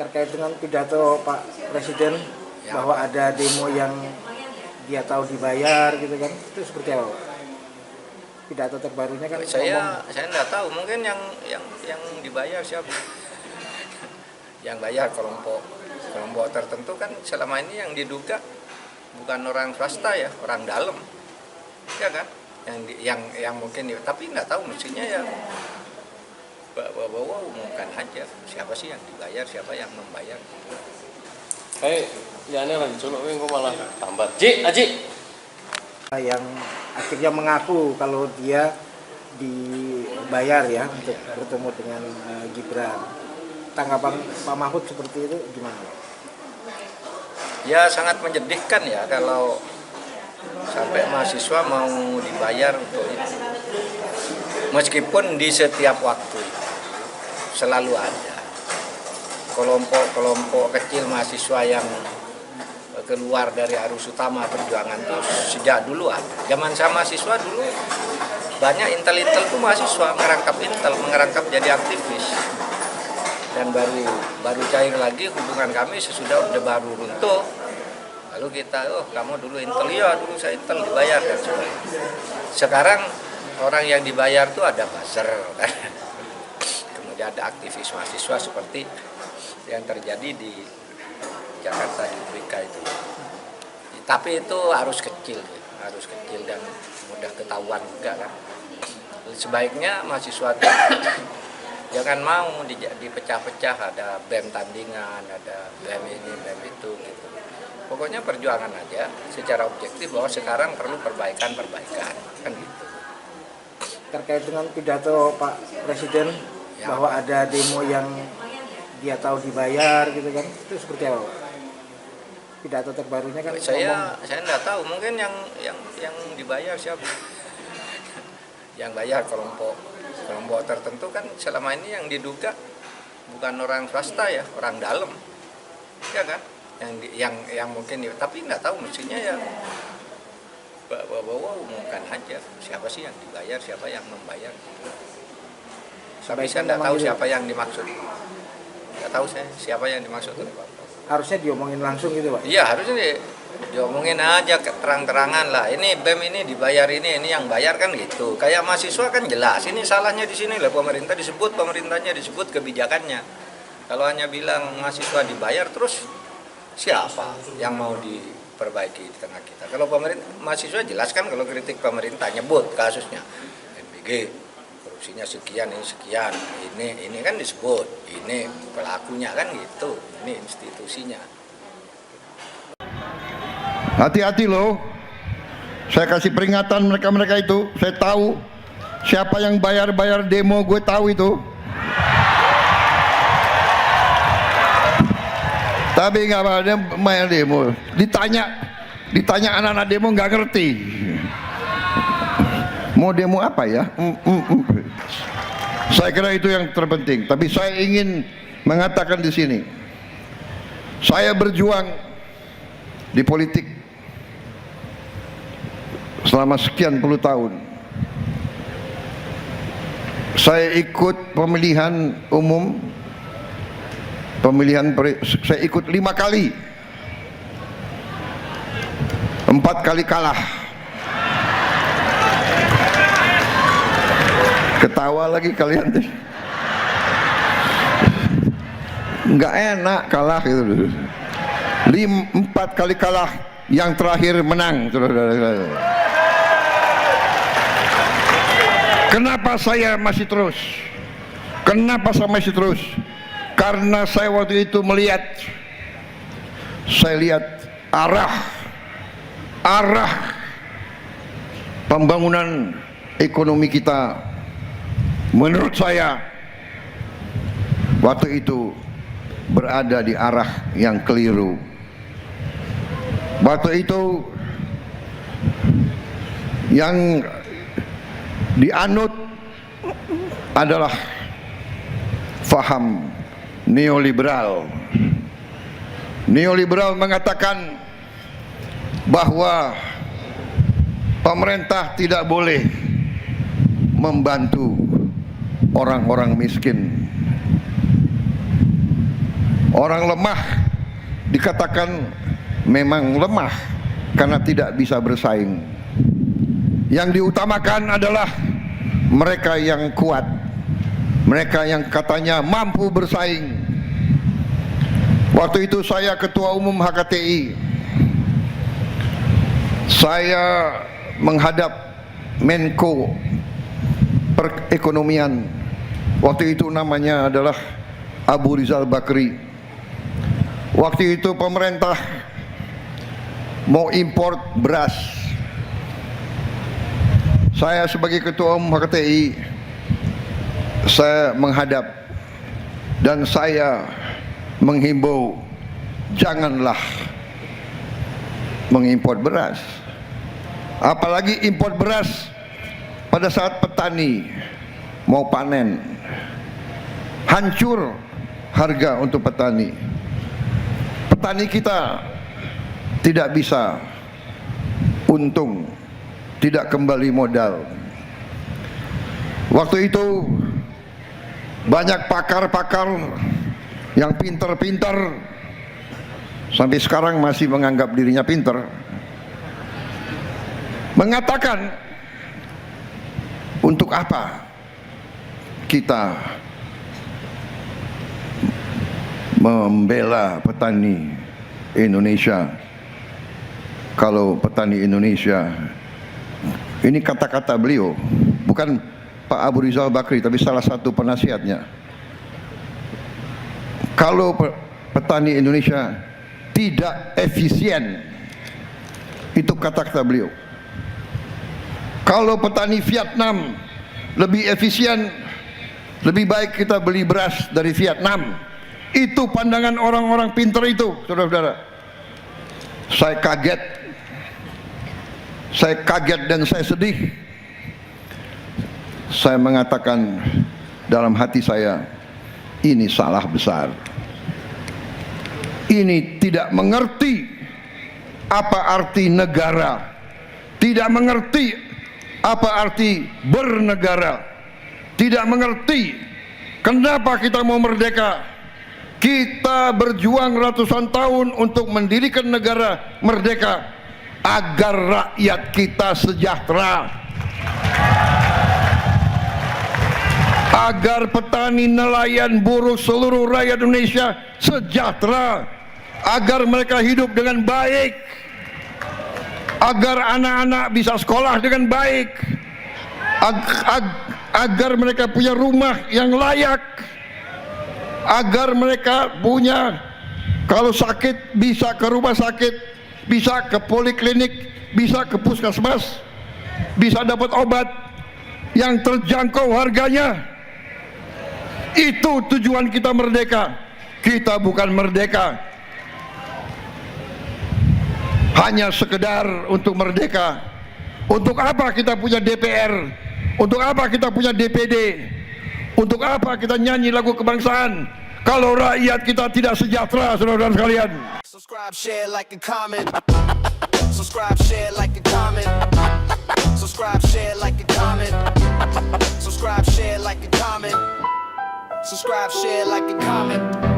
terkait dengan pidato Pak Presiden Ya. bahwa ada demo yang dia tahu dibayar gitu kan, itu seperti apa Pak? Pidato terbarunya kan Saya nggak tahu, mungkin yang dibayar siapa? Yang bayar kelompok tertentu kan selama ini yang diduga bukan orang swasta ya, orang dalam, ya kan? Yang mungkin, tapi nggak tahu mestinya ya bahwa umumkan aja siapa sih yang dibayar, siapa yang membayar. Ya ini lagi colok kok malah tambah. Aji. yang akhirnya mengaku kalau dia dibayar ya untuk bertemu dengan Gibran. Tanggapan Pak Mahfud seperti itu gimana Pak? Ya sangat menyedihkan ya kalau sampai mahasiswa mau dibayar untuk itu. Meskipun di setiap waktu selalu ada kelompok kecil mahasiswa yang keluar dari arus utama perjuangan itu sejak dulu ada. Zaman saya mahasiswa dulu banyak intel tuh mahasiswa mengerangkap jadi aktivis. Dan baru cair lagi hubungan kami sesudah Orde Baru runtuh. Lalu kita, kamu dulu intel, ya dulu saya intel dibayar dan sebagainya. Sekarang orang yang dibayar tuh ada buzzer kan. Kemudian ada aktivis mahasiswa seperti yang terjadi di Jakarta di Wika itu. Tapi itu harus kecil dan mudah ketahuan juga kan. Sebaiknya mahasiswa itu jangan mau dipecah-pecah, ada BEM tandingan, ada BEM ini, BEM itu gitu. Pokoknya perjuangan aja secara objektif bahwa sekarang perlu perbaikan kan gitu. Terkait dengan pidato Pak Presiden Ya. bahwa ada demo yang dia tahu dibayar gitu kan, itu seperti apa Pak? Pidato terbarunya kan Saya nggak tahu, mungkin yang dibayar siapa? Yang bayar kelompok tertentu kan selama ini yang diduga bukan orang swasta ya, orang dalam, ya kan? Yang mungkin, tapi nggak tahu mestinya ya bahwa umumkan aja siapa sih yang dibayar, siapa yang membayar. Tapi saya nggak tahu siapa yang dimaksud. Nggak tahu saya siapa yang dimaksud. harusnya diomongin langsung gitu Pak? Iya harusnya diomongin aja terang-terangan lah. Ini BEM ini dibayar, ini yang bayar kan gitu. Kayak mahasiswa kan jelas. Ini salahnya di sini lah, pemerintah disebut, pemerintahnya disebut, kebijakannya. Kalau hanya bilang mahasiswa dibayar, terus siapa yang mau diperbaiki di tengah kita? Kalau mahasiswa jelaskan, kalau kritik pemerintah nyebut kasusnya MBG. Korupsinya sekian, ini sekian, ini kan disebut, ini pelakunya kan gitu, ini institusinya. Hati-hati loh, saya kasih peringatan mereka itu, saya tahu siapa yang bayar demo, gue tahu itu. Tapi nggak apa, dia bayar demo, ditanya anak-anak demo nggak ngerti. Mau demo apa ya? Saya kira itu yang terpenting. Tapi saya ingin mengatakan di sini, saya berjuang di politik selama sekian puluh tahun. Saya ikut pemilihan umum, saya ikut 5 kali, 4 kali kalah. Ketawa lagi kalian, nggak enak kalah gitu. 4 kali kalah, yang terakhir menang. Kenapa saya masih terus? Karena saya waktu itu saya lihat arah pembangunan ekonomi kita. Menurut saya waktu itu berada di arah yang keliru. Waktu itu yang dianut adalah faham neoliberal. Neoliberal mengatakan bahwa pemerintah tidak boleh membantu orang-orang miskin. Orang lemah dikatakan memang lemah karena tidak bisa bersaing. Yang diutamakan adalah mereka yang kuat, mereka yang katanya mampu bersaing. Waktu itu saya Ketua Umum HKTI, saya menghadap Menko Perekonomian, waktu itu namanya adalah Abu Rizal Bakri. Waktu itu pemerintah mau import beras. Saya sebagai Ketua Umum HKTI, saya menghadap dan saya menghimbau, janganlah mengimpor beras, apalagi impor beras pada saat petani mau panen. Hancur harga untuk petani. Petani kita tidak bisa untung, tidak kembali modal. Waktu itu banyak pakar-pakar yang pintar-pintar, sampai sekarang masih menganggap dirinya pintar, mengatakan, untuk apa kita membela petani Indonesia kalau petani Indonesia, ini kata-kata beliau, bukan Pak Abu Rizal Bakri tapi salah satu penasihatnya, kalau petani Indonesia tidak efisien, itu kata-kata beliau. Kalau petani Vietnam lebih efisien, lebih baik kita beli beras dari Vietnam. Itu pandangan orang-orang pintar itu, saudara-saudara. Saya kaget dan saya sedih. Saya mengatakan dalam hati saya, ini salah besar. Ini tidak mengerti apa arti negara, tidak mengerti apa arti bernegara, tidak mengerti kenapa kita mau merdeka. Kita berjuang ratusan tahun untuk mendirikan negara merdeka agar rakyat kita sejahtera, agar petani, nelayan, buruh, seluruh rakyat Indonesia sejahtera, agar mereka hidup dengan baik, agar anak-anak bisa sekolah dengan baik, agar mereka punya rumah yang layak, agar mereka punya, kalau sakit bisa ke rumah sakit, bisa ke poliklinik, bisa ke puskesmas, bisa dapat obat yang terjangkau harganya. Itu tujuan kita merdeka. Kita bukan merdeka hanya sekedar untuk merdeka. Untuk apa kita punya DPR? Untuk apa kita punya DPD? Untuk apa kita nyanyi lagu kebangsaan kalau rakyat kita tidak sejahtera, saudara-saudara sekalian? Subscribe, share, like, and comment. Subscribe, share, like, and comment. Subscribe, share, like, and comment. Subscribe, share, like, and comment. Subscribe, share, like, and comment.